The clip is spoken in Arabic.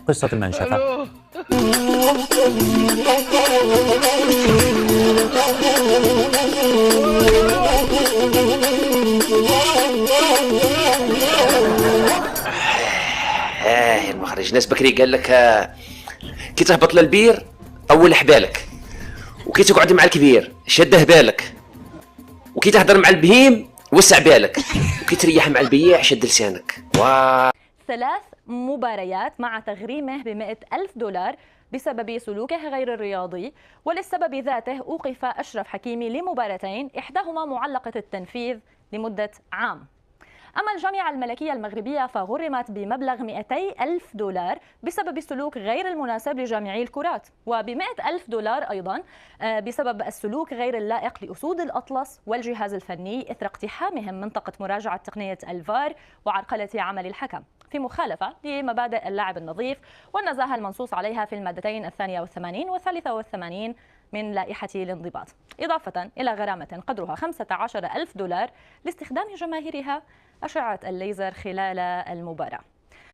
قصة المنشفة. المخرج ناس بكري قال لك كي تهبط للبير اول حبالك، وكي تقعد مع الكبير شده بالك، وكي تهضر مع البهيم وسع بالك، وكي تريح مع البياع شد لسانك. 3 مباريات مع تغريمه ب$100,000 بسبب سلوكه غير الرياضي، وللسبب ذاته أوقف أشرف حكيمي لمباراتين إحداهما معلقة التنفيذ لمدة عام. أما الجامعة الملكية المغربية فغرمت بمبلغ $200,000 بسبب السلوك غير المناسب لجامعي الكرات، وب$100,000 أيضا بسبب السلوك غير اللائق لأسود الأطلس والجهاز الفني إثر اقتحامهم منطقة مراجعة تقنية الفار وعرقلة عمل الحكم في مخالفة لمبادئ اللعب النظيف والنزاهة المنصوص عليها في المادتين 82 و 83 من لائحة الانضباط، إضافة إلى غرامة قدرها $15,000 لاستخدام جماهيرها أشعة الليزر خلال المباراة.